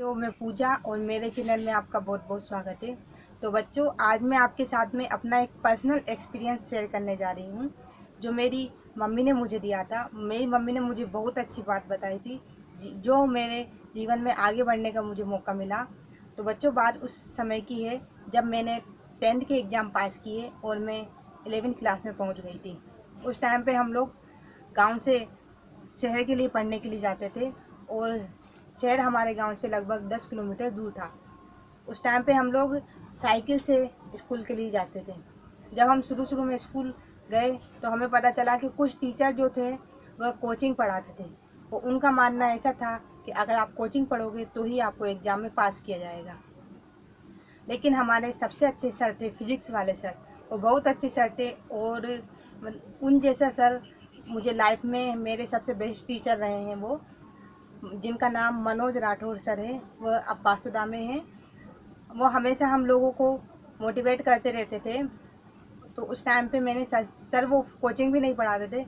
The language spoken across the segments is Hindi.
बच्चों, मैं पूजा और मेरे चैनल में आपका बहुत बहुत स्वागत है। तो बच्चों, आज मैं आपके साथ में अपना एक पर्सनल एक्सपीरियंस शेयर करने जा रही हूँ, जो मेरी मम्मी ने मुझे दिया था। मेरी मम्मी ने मुझे बहुत अच्छी बात बताई थी, जो मेरे जीवन में आगे बढ़ने का मुझे मौका मिला। तो बच्चों, बात उस समय की है जब मैंने 10th के एग्ज़ाम पास किए और मैं 11th क्लास में पहुँच गई थी। उस टाइम पे हम लोग गाँव से शहर के लिए पढ़ने के लिए जाते थे और शहर हमारे गांव से लगभग 10 किलोमीटर दूर था। उस टाइम पे हम लोग साइकिल से स्कूल के लिए जाते थे। जब हम शुरू शुरू में स्कूल गए तो हमें पता चला कि कुछ टीचर जो थे वह कोचिंग पढ़ाते थे। वो उनका मानना ऐसा था कि अगर आप कोचिंग पढ़ोगे तो ही आपको एग्ज़ाम में पास किया जाएगा। लेकिन हमारे सबसे अच्छे सर थे फिजिक्स वाले सर। वो बहुत अच्छे सर थे और उन जैसा सर मुझे लाइफ में मेरे सबसे बेस्ट टीचर रहे हैं वो, जिनका नाम मनोज राठौर सर है। वह अब बासुदा में हैं। वो हमेशा हम लोगों को मोटिवेट करते रहते थे। तो उस टाइम पे मैंने सर वो कोचिंग भी नहीं पढ़ाते थे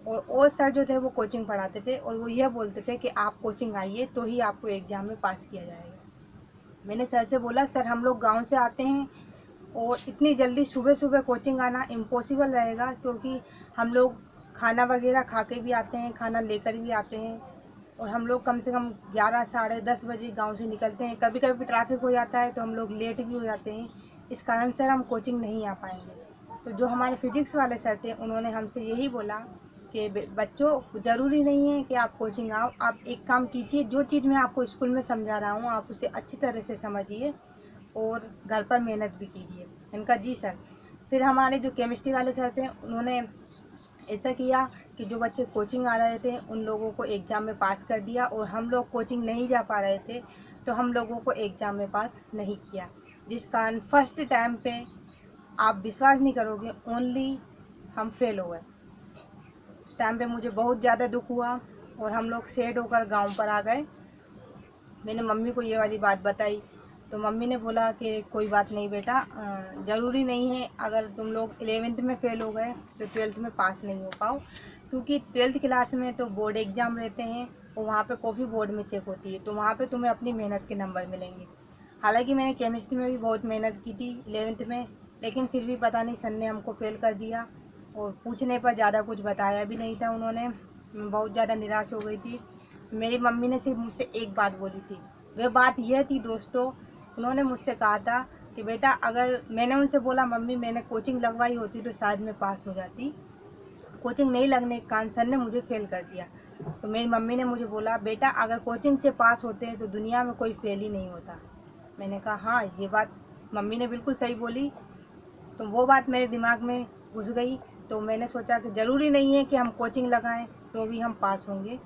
और सर जो थे वो कोचिंग पढ़ाते थे और वो यह बोलते थे कि आप कोचिंग आइए तो ही आपको एग्ज़ाम में पास किया जाएगा। मैंने सर से बोला, सर हम लोग गांव से आते हैं और इतनी जल्दी सुबह सुबह कोचिंग आना इम्पॉसिबल रहेगा, क्योंकि हम लोग खाना वगैरह खा के भी आते हैं, खाना लेकर भी आते हैं और हम लोग कम से कम 11 साढ़े 10 बजे गांव से निकलते हैं। कभी कभी ट्रैफिक हो जाता है तो हम लोग लेट भी हो जाते हैं। इस कारण सर हम कोचिंग नहीं आ पाएंगे। तो जो हमारे फिजिक्स वाले सर थे उन्होंने हमसे यही बोला कि बच्चों, ज़रूरी नहीं है कि आप कोचिंग आओ, आप एक काम कीजिए, जो चीज़ मैं आपको स्कूल में समझा रहा हूँ आप उसे अच्छी तरह से समझिए और घर पर मेहनत भी कीजिए। इनका जी सर। फिर हमारे जो केमिस्ट्री वाले सर थे उन्होंने ऐसा किया कि जो बच्चे कोचिंग आ रहे थे उन लोगों को एग्ज़ाम में पास कर दिया और हम लोग कोचिंग नहीं जा पा रहे थे तो हम लोगों को एग्ज़ाम में पास नहीं किया, जिस कारण फर्स्ट टाइम पे आप विश्वास नहीं करोगे, ओनली हम फेल हो गए। उस टाइम पे मुझे बहुत ज़्यादा दुख हुआ और हम लोग सेड होकर गांव पर आ गए। मैंने मम्मी को ये वाली बात बताई तो मम्मी ने बोला कि कोई बात नहीं बेटा, ज़रूरी नहीं है अगर तुम लोग 11th में फ़ेल हो गए तो 12th में पास नहीं हो पाओ, क्योंकि 12th क्लास में तो बोर्ड एग्ज़ाम रहते हैं और वहाँ पे कॉपी बोर्ड में चेक होती है, तो वहाँ पे तुम्हें अपनी मेहनत के नंबर मिलेंगे। हालांकि मैंने केमिस्ट्री में भी बहुत मेहनत की थी 11th में, लेकिन फिर भी पता नहीं सर ने हमको फ़ेल कर दिया और पूछने पर ज़्यादा कुछ बताया भी नहीं था उन्होंने। मैं बहुत ज़्यादा निराश हो गई थी। मेरी मम्मी ने सिर्फ मुझसे एक बात बोली थी, वह बात यह थी दोस्तों, उन्होंने मुझसे कहा था कि बेटा, अगर मैंने उनसे बोला मम्मी मैंने कोचिंग लगवाई होती तो शायद मैं पास हो जाती, कोचिंग नहीं लगने के कारण सर ने मुझे फेल कर दिया। तो मेरी मम्मी ने मुझे बोला, बेटा अगर कोचिंग से पास होते तो दुनिया में कोई फेल ही नहीं होता। मैंने कहा हाँ, ये बात मम्मी ने बिल्कुल सही बोली। तो वो बात मेरे दिमाग में घुस गई। तो मैंने सोचा कि ज़रूरी नहीं है कि हम कोचिंग लगाएं तो भी हम पास होंगे।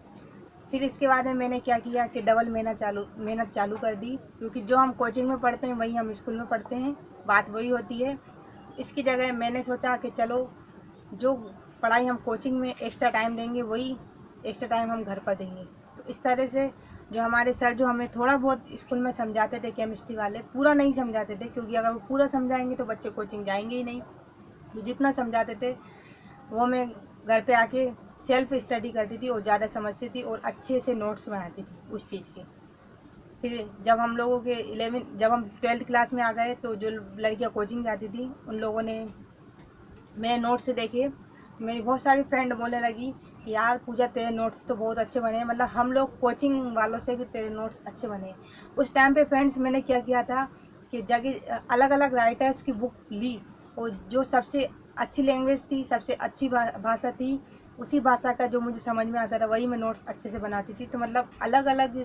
फिर इसके बाद में मैंने क्या किया कि डबल मेहनत चालू कर दी, क्योंकि जो हम कोचिंग में पढ़ते हैं वही हम स्कूल में पढ़ते हैं, बात वही होती है। इसकी जगह मैंने सोचा कि चलो, जो पढ़ाई हम कोचिंग में एक्स्ट्रा टाइम देंगे वही एक्स्ट्रा टाइम हम घर पर देंगे। तो इस तरह से जो हमारे सर जो हमें थोड़ा बहुत स्कूल में समझाते थे केमिस्ट्री वाले, पूरा नहीं समझाते थे, क्योंकि अगर वो पूरा समझाएंगे तो बच्चे कोचिंग जाएंगे ही नहीं। तो जितना समझाते थे वो मैं घर पे आके सेल्फ स्टडी करती थी और ज़्यादा समझती थी और अच्छे से नोट्स बनाती थी उस चीज़ के। फिर जब हम लोगों के 12th क्लास में आ गए तो जो लड़कियां कोचिंग जाती थी उन लोगों ने मेरे नोट्स देखे। मेरी बहुत सारी फ्रेंड बोलने लगी कि यार पूजा, तेरे नोट्स तो बहुत अच्छे बने हैं, मतलब हम लोग कोचिंग वालों से भी तेरे नोट्स अच्छे बने हैं। उस टाइम पे फ्रेंड्स मैंने क्या किया था कि जगह अलग अलग राइटर्स की बुक ली और जो सबसे अच्छी लैंग्वेज थी, सबसे अच्छी भाषा थी, उसी भाषा का जो मुझे समझ में आता था वही मैं नोट्स अच्छे से बनाती थी। तो मतलब अलग अलग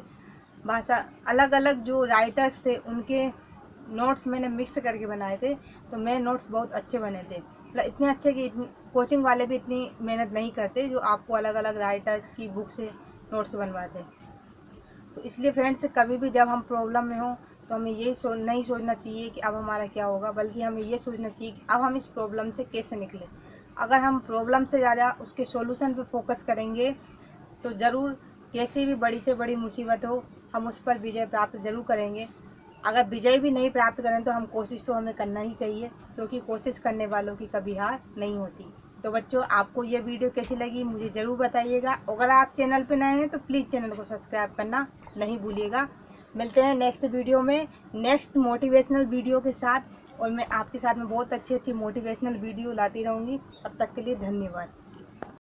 भाषा, अलग अलग जो राइटर्स थे उनके नोट्स मैंने मिक्स करके बनाए थे, तो मेरे नोट्स बहुत अच्छे बने थे। मतलब इतने अच्छे कि कोचिंग वाले भी इतनी मेहनत नहीं करते जो आपको अलग अलग राइटर्स की बुक से नोट्स बनवाते। तो इसलिए फ्रेंड्स, कभी भी जब हम प्रॉब्लम में हों तो हमें ये नहीं सोचना चाहिए कि अब हमारा क्या होगा, बल्कि हमें ये सोचना चाहिए कि अब हम इस प्रॉब्लम से कैसे निकलें। अगर हम प्रॉब्लम से ज़्यादा उसके सॉल्यूशन पे फोकस करेंगे तो ज़रूर, कैसी भी बड़ी से बड़ी मुसीबत हो, हम उस पर विजय प्राप्त ज़रूर करेंगे। अगर विजय भी नहीं प्राप्त करें तो हम कोशिश तो हमें करना ही चाहिए, क्योंकि कोशिश करने वालों की कभी हार नहीं होती। तो बच्चों, आपको ये वीडियो कैसी लगी मुझे ज़रूर बताइएगा। अगर आप चैनल पर नए हैं तो प्लीज़ चैनल को सब्सक्राइब करना नहीं भूलिएगा। मिलते हैं नेक्स्ट वीडियो में, नेक्स्ट मोटिवेशनल वीडियो के साथ। और मैं आपके साथ में बहुत अच्छी अच्छी मोटिवेशनल वीडियो लाती रहूँगी। तब तक के लिए धन्यवाद।